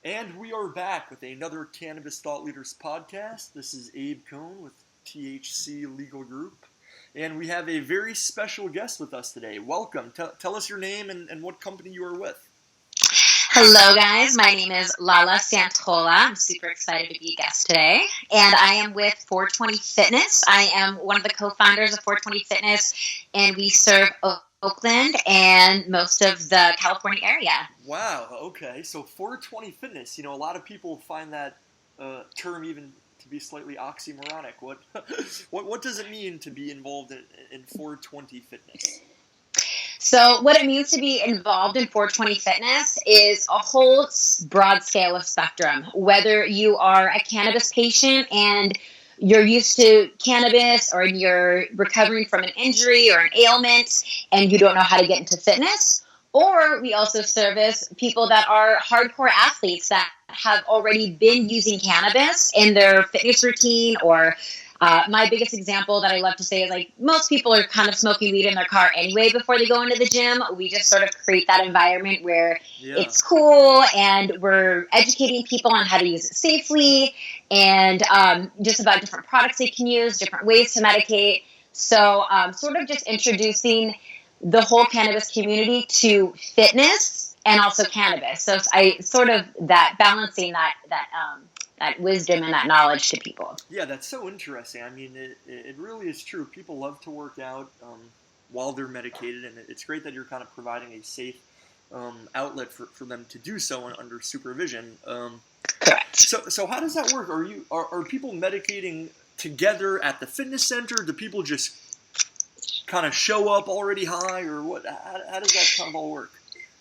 And we are back with another Cannabis Thought Leaders podcast. This is Abe Cohn with THC Legal Group. And we have a very special guest with us today. Welcome. Tell us your name and what company you are with. Hello, guys. My name is Lala Santolla. I'm super excited to be a guest today. And I am with 420 Fitness. I am one of the co-founders of 420 Fitness, and we serve Oakland and most of the California area. Wow. Okay. So 420 Fitness. A lot of people find that term even to be slightly oxymoronic. What does it mean to be involved in 420 Fitness? So what it means to be involved in 420 Fitness is a whole broad scale of spectrum. Whether you are a cannabis patient and you're used to cannabis, or you're recovering from an injury or an ailment and you don't know how to get into fitness, or we also service people that are hardcore athletes that have already been using cannabis in their fitness routine. Or my biggest example that I love to say is, like, most people are kind of smoking weed in their car anyway before they go into the gym. We just sort of create that environment where it's cool, and we're educating people on how to use it safely, and just about different products they can use, different ways to medicate. So sort of just introducing the whole cannabis community to fitness and also cannabis. So I sort of that balancing that wisdom and that knowledge to people. Yeah, that's so interesting. I mean, it really is true. People love to work out while they're medicated, and it's great that you're kind of providing a safe outlet for them to do so under supervision. Correct. So how does that work? Are people medicating together at the fitness center? Do people just kind of show up already high, or what? How does that kind of all work?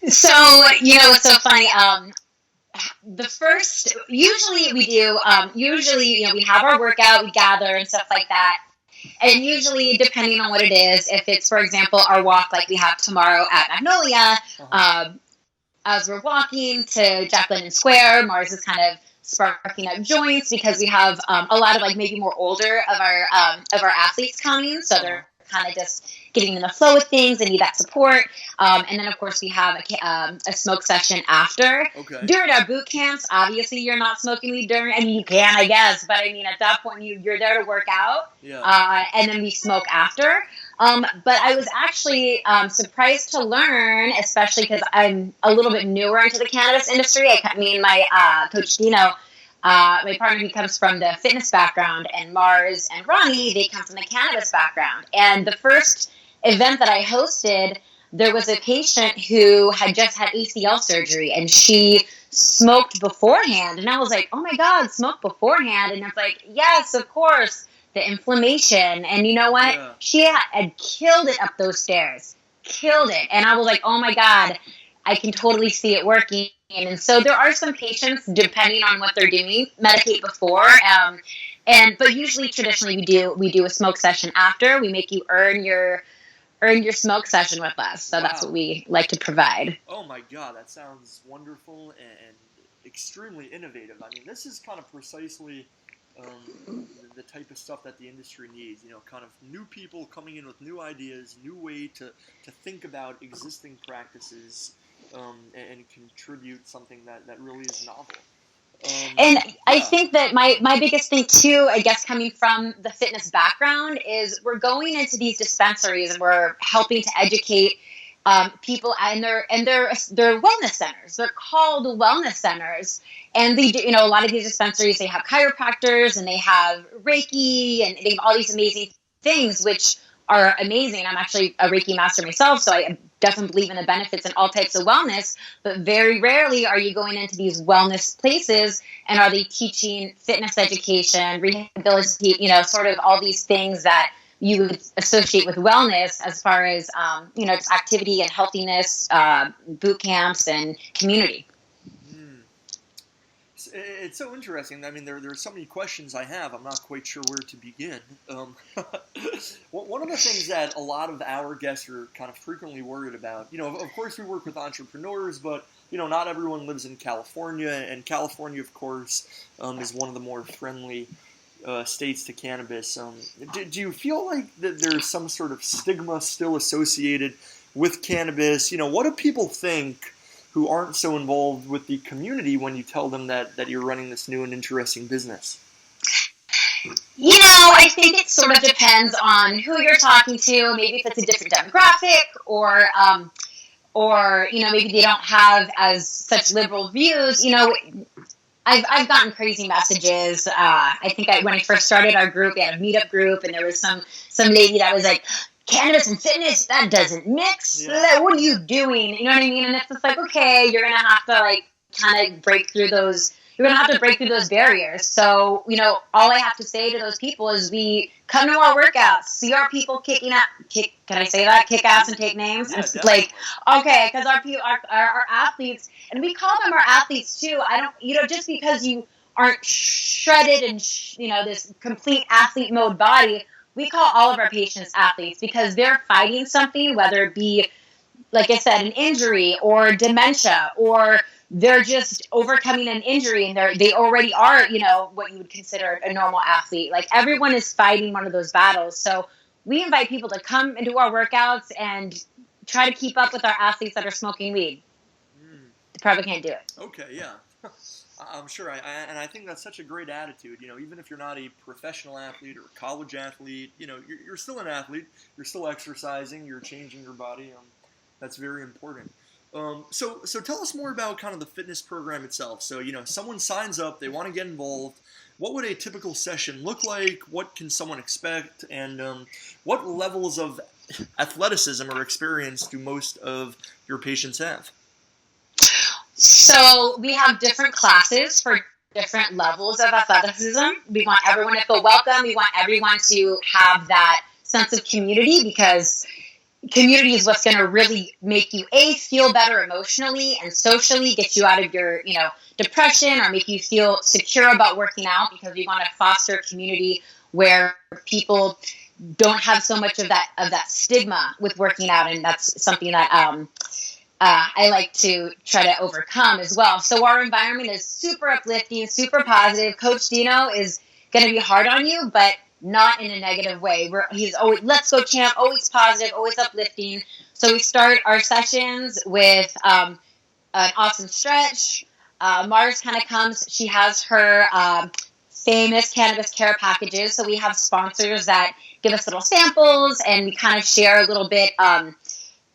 So, it's so funny. Usually we do, we have our workout, we gather and stuff like that. And usually, depending on what it is, if it's, for example, our walk like we have tomorrow at Magnolia, as we're walking to Jack London Square, Mars is kind of sparking up joints because we have a lot of, like, maybe more older of our athletes coming, so they're kind of just getting in the flow of things and need that support. And then, of course, we have a smoke session after. Okay. During our boot camps, obviously, you're not smoking weed during. I mean, you can, I guess, but I mean, at that point, you're there to work out. Yeah. And then we smoke after. But I was actually surprised to learn, especially because I'm a little bit newer into the cannabis industry. My coach Dino, my partner, he comes from the fitness background, and Mars and Ronnie, they come from the cannabis background. And the first event that I hosted, there was a patient who had just had ACL surgery, and she smoked beforehand. And I was like, oh my God, smoke beforehand? And it's like, yes, of course, the inflammation. And you know what? Yeah. She had killed it up those stairs. Killed it. And I was like, oh my God, I can totally see it working. And so there are some patients, depending on what they're doing, medicate before. But usually, traditionally, we do a smoke session after. We make you earn your smoke session with us. So That's what we like to provide. Oh my God, that sounds wonderful and extremely innovative. I mean, this is kind of precisely the type of stuff that the industry needs. Kind of new people coming in with new ideas, new way to think about existing practices. And contribute something that really is novel. I think that my biggest thing too, I guess, coming from the fitness background, is we're going into these dispensaries and we're helping to educate people, and they're wellness centers. They're called wellness centers, and they do, a lot of these dispensaries, they have chiropractors and they have Reiki and they have all these amazing things, which are amazing. I'm actually a Reiki master myself, so I definitely believe in the benefits in all types of wellness, but very rarely are you going into these wellness places and are they teaching fitness education, rehabilitation, sort of all these things that you would associate with wellness as far as, just activity and healthiness, boot camps and community. It's so interesting. I mean, there are so many questions I have. I'm not quite sure where to begin. One of the things that a lot of our guests are kind of frequently worried about, of course we work with entrepreneurs, but, not everyone lives in California. And California, of course, is one of the more friendly states to cannabis. Do you feel like that there's some sort of stigma still associated with cannabis? What do people think who aren't so involved with the community when you tell them that you're running this new and interesting business? I think it sort of depends on who you're talking to. Maybe if it's a different demographic, or maybe they don't have as such liberal views. I've gotten crazy messages. I think when I first started our group, we had a meetup group, and there was some lady that was like, "Cannabis and fitness, that doesn't mix. Yeah. What are you doing?" You know what I mean? And it's just like, okay, you're gonna have to like kind of break through those. You're gonna have to break through those barriers. So all I have to say to those people is, we come to our workouts, see our people Can I say that? Kick ass and take names. Yeah, It's definitely. like, okay, because our athletes, and we call them our athletes too. I don't, just because you aren't shredded and this complete athlete mode body, we call all of our patients athletes because they're fighting something, whether it be, like I said, an injury or dementia, or they're just overcoming an injury, and they already are, what you would consider a normal athlete. Like, everyone is fighting one of those battles. So we invite people to come and do our workouts and try to keep up with our athletes that are smoking weed. They probably can't do it. Okay, yeah. I'm sure. And I think that's such a great attitude. Even if you're not a professional athlete or a college athlete, you're still an athlete. You're still exercising. You're changing your body. That's very important. So tell us more about kind of the fitness program itself. So, someone signs up, they want to get involved. What would a typical session look like? What can someone expect? And what levels of athleticism or experience do most of your patients have? So we have different classes for different levels of athleticism. We want everyone to feel welcome. We want everyone to have that sense of community, because community is what's going to really make you feel better emotionally and socially, get you out of your depression, or make you feel secure about working out, because we want to foster a community where people don't have so much of that stigma with working out, and that's something that I like to try to overcome as well. So our environment is super uplifting, super positive. Coach Dino is going to be hard on you, but not in a negative way. He's always, let's go champ, always positive, always uplifting. So we start our sessions with an awesome stretch. Mars kind of comes. She has her famous cannabis care packages. So we have sponsors that give us little samples, and we kind of share a little bit.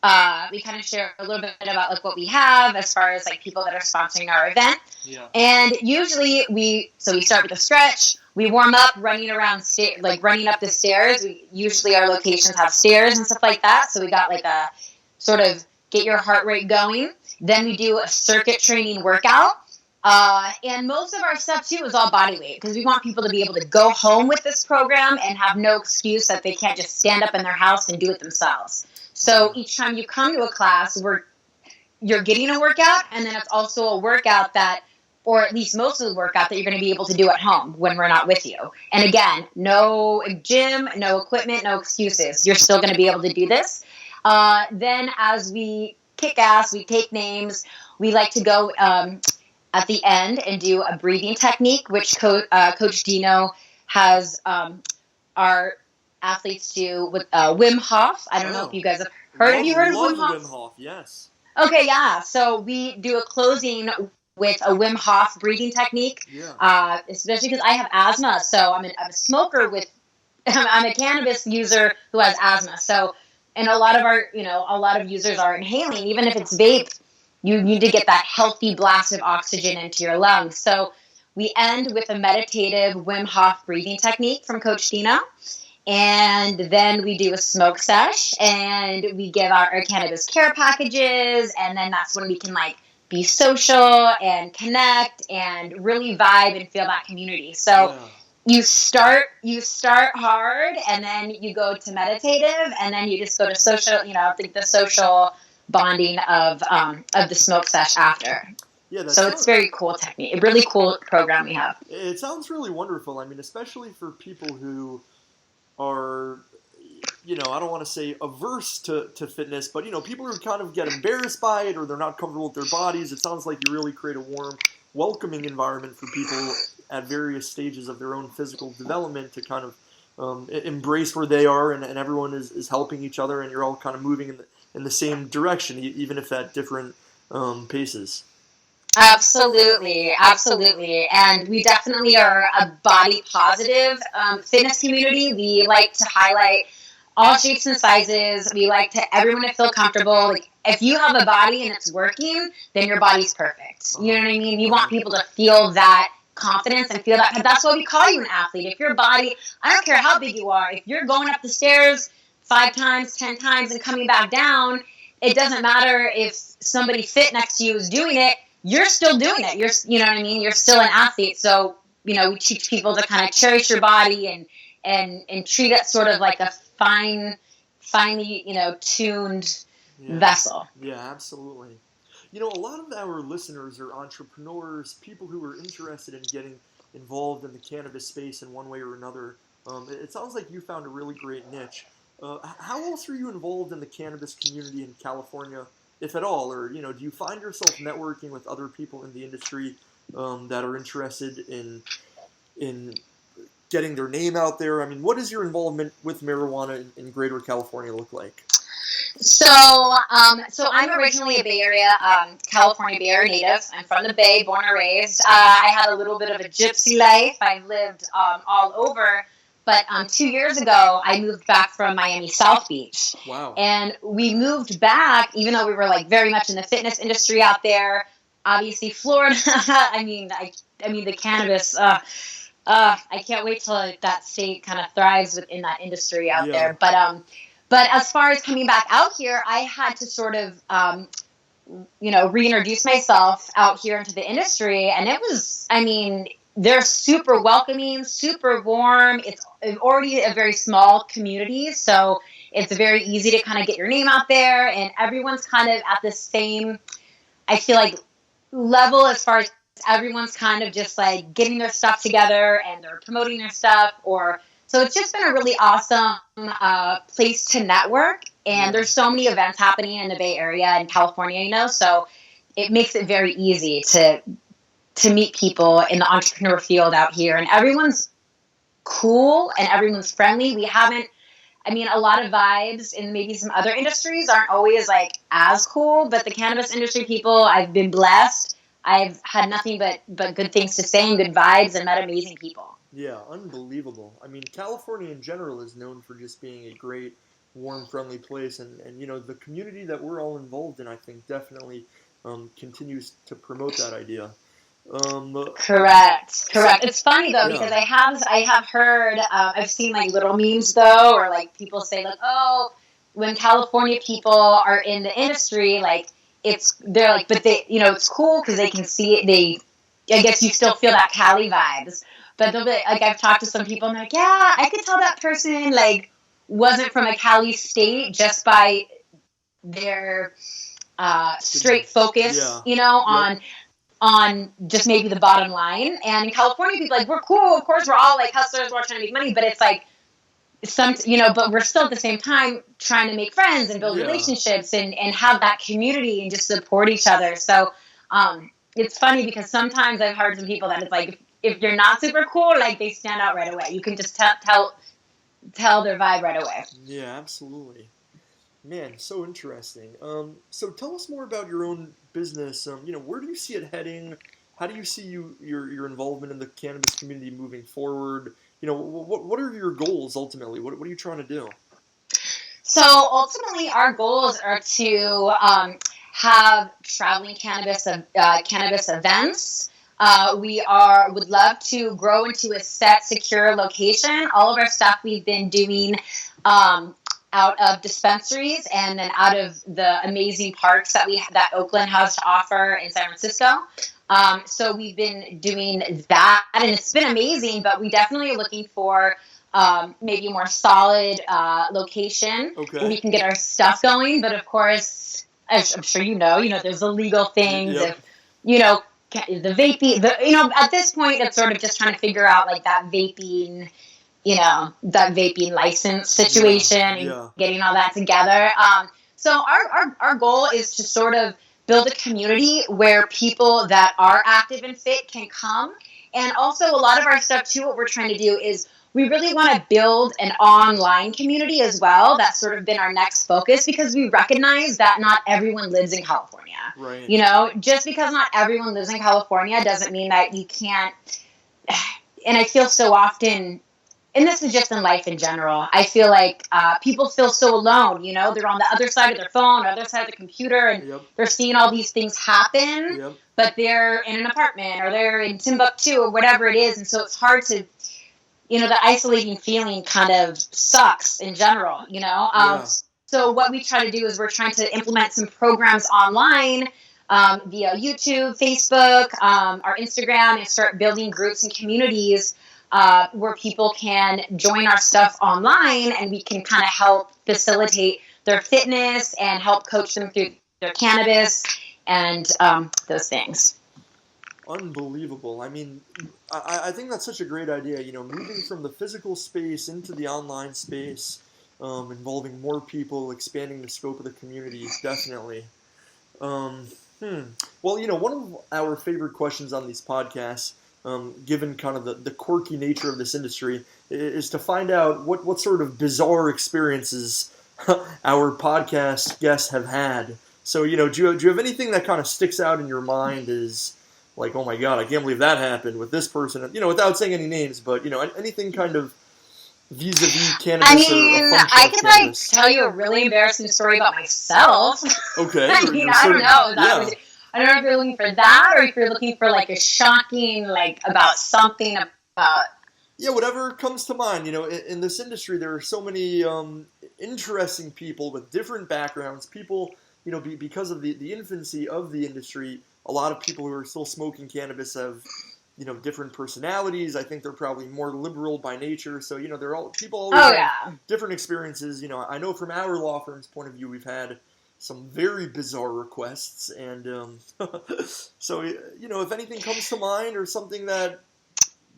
About like what we have as far as like people that are sponsoring our event. Yeah. And usually we start with a stretch. We warm up running around running up the stairs. Usually our locations have stairs and stuff like that. So we got like a sort of get your heart rate going. Then we do a circuit training workout. And most of our stuff too is all body weight, because we want people to be able to go home with this program and have no excuse that they can't just stand up in their house and do it themselves. So each time you come to a class, you're getting a workout, and then it's also a workout that, or at least most of the workout, that you're going to be able to do at home when we're not with you. And again, no gym, no equipment, no excuses. You're still going to be able to do this. Then as we kick ass, we take names, we like to go at the end and do a breathing technique, which Coach Dino has our athletes do with Wim Hof. I don't know if you guys have heard. Have you heard of Wim Hof? Wim Hof, yes. Okay, yeah. So we do a closing with a Wim Hof breathing technique. Yeah. Especially because I have asthma, so I'm a smoker I'm a cannabis user who has asthma. So, and a lot of users are inhaling, even if it's vape. You need to get that healthy blast of oxygen into your lungs. So we end with a meditative Wim Hof breathing technique from Coach Dino. And then we do a smoke sesh, and we give out our cannabis care packages, and then that's when we can be social and connect and really vibe and feel that community. So you start hard, and then you go to meditative, and then you just go to social. The social bonding of the smoke sesh after. Yeah, it's very cool technique. A really cool program we have. It sounds really wonderful. I mean, especially for people who are, I don't want to say averse to fitness, but, people who kind of get embarrassed by it, or they're not comfortable with their bodies. It sounds like you really create a warm, welcoming environment for people at various stages of their own physical development to kind of embrace where they are, and everyone is helping each other, and you're all kind of moving in the same direction, even if at different paces. Absolutely, absolutely. And we definitely are a body positive fitness community. We like to highlight all shapes and sizes. We like to everyone to feel comfortable. Like if you have a body and it's working, then your body's perfect. You know what I mean? You want people to feel that confidence and feel that, because that's why we call you an athlete. If your body, I don't care how big you are, if you're going up the stairs 5 times, 10 times and coming back down, it doesn't matter if somebody fit next to you is doing it, you're still doing it. You know what I mean? You're still an athlete. So, we teach people to kind of cherish your body and treat it sort of like a finely, tuned vessel. Yeah, absolutely. A lot of our listeners are entrepreneurs, people who are interested in getting involved in the cannabis space in one way or another. It sounds like you found a really great niche. How else are you involved in the cannabis community in California, if at all? Or, do you find yourself networking with other people in the industry that are interested in getting their name out there? I mean, what does your involvement with marijuana in Greater California look like? So I'm originally a Bay Area, California Bay Area native. I'm from the Bay, born and raised. I had a little bit of a gypsy life. I've lived all over. But 2 years ago, I moved back from Miami South Beach. Wow. And we moved back, even though we were like very much in the fitness industry out there. Obviously, Florida. I mean the cannabis. I can't wait till that state kind of thrives within that industry out there. But as far as coming back out here, I had to sort of, reintroduce myself out here into the industry. And it was, they're super welcoming, super warm. It's already a very small community. So it's very easy to kind of get your name out there. And everyone's kind of at the same, I feel like, level as far as everyone's kind of just like getting their stuff together and they're promoting their stuff so it's just been a really awesome place to network, and there's so many events happening in the Bay Area and California, so it makes it very easy to meet people in the entrepreneur field out here, and everyone's cool and everyone's friendly. We haven't, a lot of vibes in maybe some other industries aren't always like as cool, but the cannabis industry people, I've been blessed. I've had nothing but good things to say and good vibes and met amazing people. Yeah, unbelievable. California in general is known for just being a great, warm, friendly place. And the community that we're all involved in, I think, definitely continues to promote that idea. Correct. It's funny, though, because I have heard, I've seen, like, little memes, though, or, like, people say, like, oh, when California people are in the industry, like, they're like, but they, it's cool because they can see it. I guess you still feel that Cali vibes. But they'll be like, I've talked to some people and they're like, yeah, I could tell that person like wasn't from a Cali state just by their straight focus, on just maybe the bottom line. And in California, people are like, we're cool, of course, we're all like hustlers, we're all trying to make money, but it's like but we're still at the same time trying to make friends and build relationships and have that community and just support each other. So it's funny because sometimes I've heard some people that it's like, if you're not super cool, like they stand out right away. You can just tell their vibe right away. Yeah, absolutely. Man, so interesting. So tell us more about your own business. Where do you see it heading? How do you see your involvement in the cannabis community moving forward? What are your goals ultimately? What are you trying to do? So ultimately, our goals are to have traveling cannabis events. We would love to grow into a set, secure location. All of our stuff we've been doing out of dispensaries and then out of the amazing parks that Oakland has to offer in San Francisco. So we've been doing that, and it's been amazing. But we definitely are looking for maybe a more solid location where we can get our stuff going. But of course, as I'm sure there's the legal things of the vaping, at this point, it's sort of just trying to figure out like that vaping license situation and getting all that together. So our goal is to sort of build a community where people that are active and fit can come. And also a lot of our stuff too, what we're trying to do is we really want to build an online community as well. That's sort of been our next focus, because we recognize that not everyone lives in California. Right. You know, just because not everyone lives in California doesn't mean that you can't. And I feel so often, and this is just in life in general, I feel like people feel so alone. You know, they're on the other side of their phone or other side of the computer, and they're seeing all these things happen, but they're in an apartment or they're in Timbuktu or whatever it is. And so it's hard to, you know, the isolating feeling kind of sucks in general, you know? So what we try to do is we're trying to implement some programs online via YouTube, Facebook, our Instagram, and start building groups and communities where people can join our stuff online, and we can kind of help facilitate their fitness and help coach them through their cannabis and those things. Unbelievable. I mean, I think that's such a great idea, you know, moving from the physical space into the online space, involving more people, expanding the scope of the community, definitely. Well, you know, one of our favorite questions on these podcasts, given kind of the quirky nature of this industry, is to find out what sort of bizarre experiences our podcast guests have had. So, you know, do you have anything that kind of sticks out in your mind as like, oh my God, I can't believe that happened with this person, you know, without saying any names, but, you know, anything kind of vis-a-vis cannabis? I mean, I could like tell you a really embarrassing story about myself. Okay. I mean, I don't know. I don't know if you're looking for that or if you're looking for like a shocking, like about something about. Yeah, whatever comes to mind. You know, in this industry, there are so many interesting people with different backgrounds. People, you know, because of the infancy of the industry, a lot of people who are still smoking cannabis have, you know, different personalities. I think they're probably more liberal by nature. So, you know, people always have different experiences. You know, I know from our law firm's point of view, we've had some very bizarre requests. And so, you know, if anything comes to mind or something that...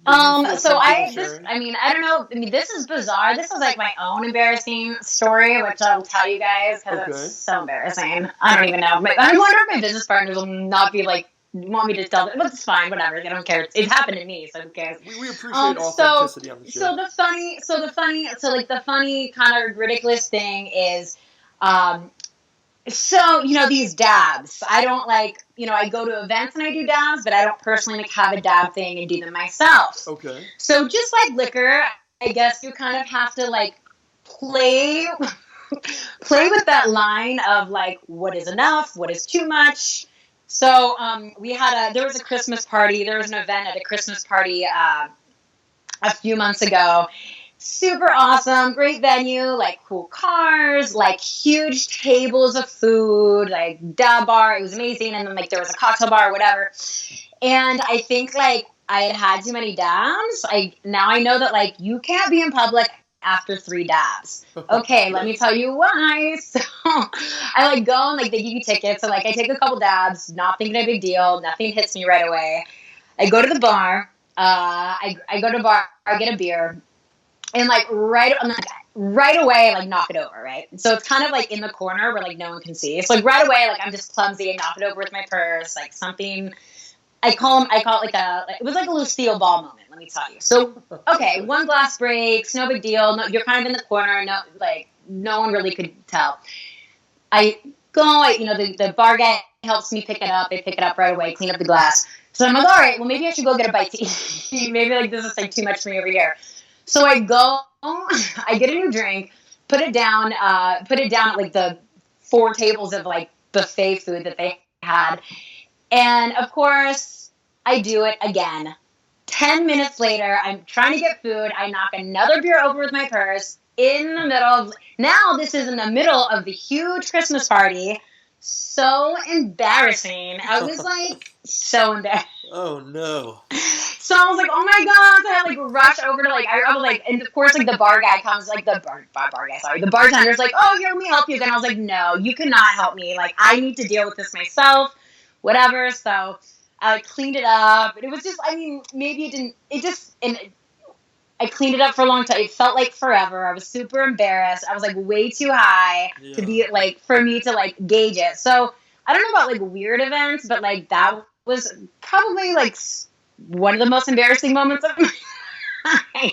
I don't know. I mean, this is bizarre. This is like my own embarrassing story, which I'll tell you guys because it's so embarrassing. I don't even know. I wonder if my business partners will not be like, want me to tell them, but it's fine, whatever. They don't care. It happened to me, so who cares? We appreciate authenticity on the show. The funny kind of ridiculous thing is, so, you know, these dabs, I don't like, you know, I go to events and I do dabs, but I don't personally like have a dab thing and do them myself. Okay. So just like liquor, I guess you kind of have to like play with that line of like, what is enough? What is too much? So there was a Christmas party. There was an event at a Christmas party a few months ago. Super awesome, great venue, like cool cars, like huge tables of food, like dab bar. It was amazing. And then like there was a cocktail bar or whatever. And I think like I had too many dabs. Now I know that like you can't be in public after 3 dabs. Okay, let me tell you why. So I like go and like they give you tickets. So like I take a couple dabs, not thinking a big deal. Nothing hits me right away. I go to the bar. I go to the bar. I get a beer. And like right away, like knock it over, right? So it's kind of like in the corner where like no one can see. So like right away, like I'm just clumsy. I knock it over with my purse, like something. I call it like it was like a Lucille Ball moment. Let me tell you. So okay, 1 glass breaks, no big deal. No, you're kind of in the corner. No one really could tell. I go, you know, the bar guy helps me pick it up. They pick it up right away, clean up the glass. So I'm like, all right, well maybe I should go get a bite to eat. Maybe like this is like too much for me over here. So I go, I get a new drink, put it down at like the 4 tables of like buffet food that they had. And of course, I do it again. 10 minutes later, I'm trying to get food. I knock another beer over with my purse now this is in the middle of the huge Christmas party. So embarrassing. I was like, so embarrassed. Oh no. So I was like, oh my God. So I like rush over to like, I was like, and of course like the bar guy comes, like the bartender's like, oh, here, let me help you. Then I was like, no, you cannot help me. Like I need to deal with this myself, whatever. So I cleaned it up. And it was just, I mean, maybe it didn't, I cleaned it up for a long time. It felt like forever. I was super embarrassed. I was like way too high to be like, for me to like gauge it. So I don't know about like weird events, but like that was probably like one of the most embarrassing moments of my life.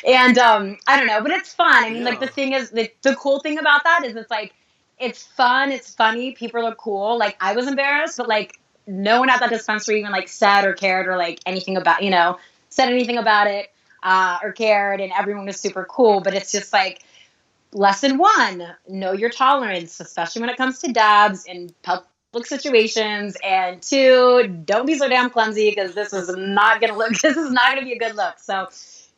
And I don't know, but it's fun. I mean, like, Yeah. the thing is, the cool thing about that is it's like, it's fun, it's funny, people are cool. Like, I was embarrassed, but like, no one at that dispensary even like said or cared or like anything about, said anything about it, or cared, and everyone was super cool. But it's just like, lesson one, know your tolerance, especially when it comes to dabs in public situations. And two, don't be so damn clumsy, because this is not gonna be a good look. So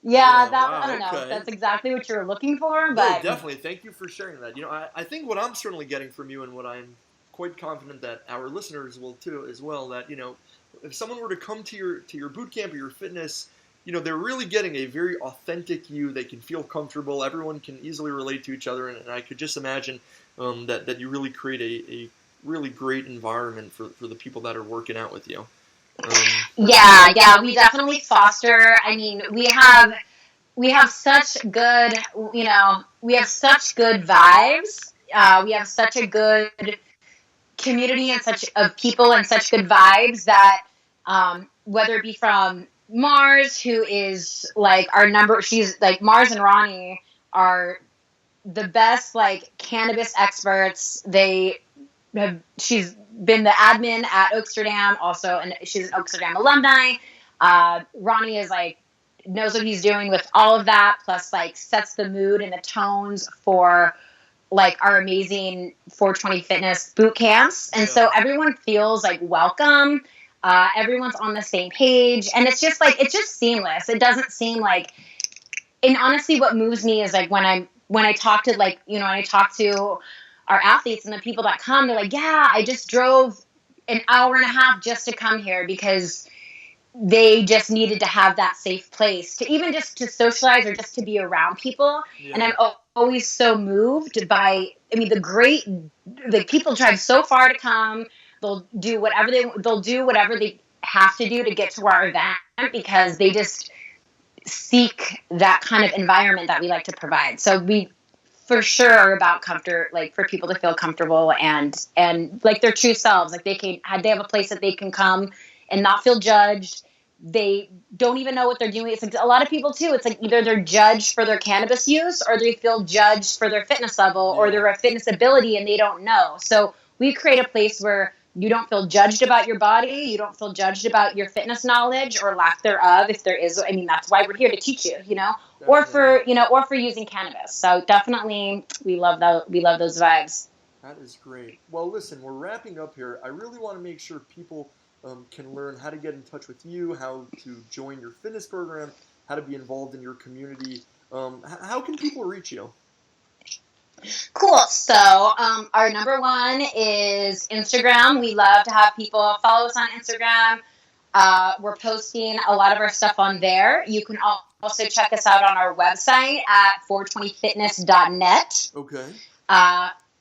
yeah, Yeah, that, I wow, don't know if okay. that's exactly what you were looking for, No, but definitely. Thank you for sharing that. I think what I'm certainly getting from you, and what I'm quite confident that our listeners will too as well, that, if someone were to come to your boot camp or your fitness, they're really getting a very authentic you. They can feel comfortable. Everyone can easily relate to each other, and I could just imagine that you really create a really great environment for the people that are working out with you. yeah, we definitely foster. I mean, we have such good, we have such good vibes. We have such a good community and such of people and such good vibes that, whether it be from Mars, who is like she's like, Mars and Ronnie are the best like cannabis experts. She's been the admin at Oaksterdam also, and she's an Oaksterdam alumni. Ronnie is like, knows what he's doing with all of that, plus like sets the mood and the tones for like our amazing 420 fitness boot camps. And so everyone feels like welcome. Everyone's on the same page, and it's just seamless. It doesn't seem like, and honestly, what moves me is like, when I talk to, like, when I talk to our athletes and the people that come, they're like, yeah, I just drove an hour and a half just to come here, because they just needed to have that safe place to even just to socialize or just to be around people. Yeah. And I'm always so moved by, I mean, the people drive so far to come. They'll do whatever they have to do to get to our event, because they just seek that kind of environment that we like to provide. So we for sure are about comfort, like for people to feel comfortable and like their true selves. Like they have a place that they can come and not feel judged. They don't even know what they're doing. It's like a lot of people too. It's like either they're judged for their cannabis use, or they feel judged for their fitness level or their fitness ability, and they don't know. So we create a place where you don't feel judged about your body. You don't feel judged about your fitness knowledge or lack thereof, if there is. I mean, that's why we're here to teach you, or for using cannabis. So definitely, we love that. We love those vibes. That is great. Well, listen, we're wrapping up here. I really want to make sure people can learn how to get in touch with you, how to join your fitness program, how to be involved in your community. How can people reach you? Cool. So our number one is Instagram. We love to have people follow us on Instagram. We're posting a lot of our stuff on there. You can also check us out on our website at 420fitness.net. Okay.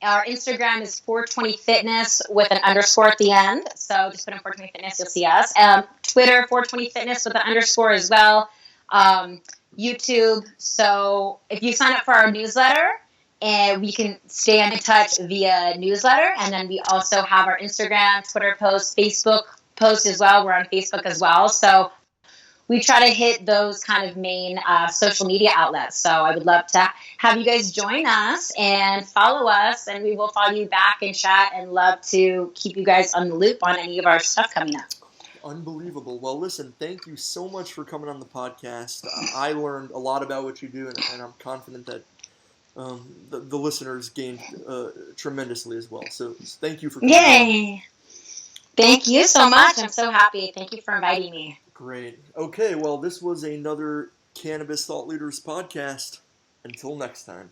Our Instagram is 420fitness with an underscore at the end. So just put in 420fitness, you'll see us. Twitter, 420fitness with an underscore as well. YouTube. So if you sign up for our newsletter, and we can stay in touch via newsletter. And then we also have our Instagram, Twitter posts, Facebook posts as well. We're on Facebook as well. So we try to hit those kind of main social media outlets. So I would love to have you guys join us and follow us, and we will follow you back and chat, and love to keep you guys on the loop on any of our stuff coming up. Unbelievable. Well, listen, thank you so much for coming on the podcast. I learned a lot about what you do, and I'm confident that the listeners gained tremendously as well. So thank you for coming. Yay! Thank you so much. I'm so happy. Thank you for inviting me. Great. Okay, well, this was another Cannabis Thought Leaders podcast. Until next time.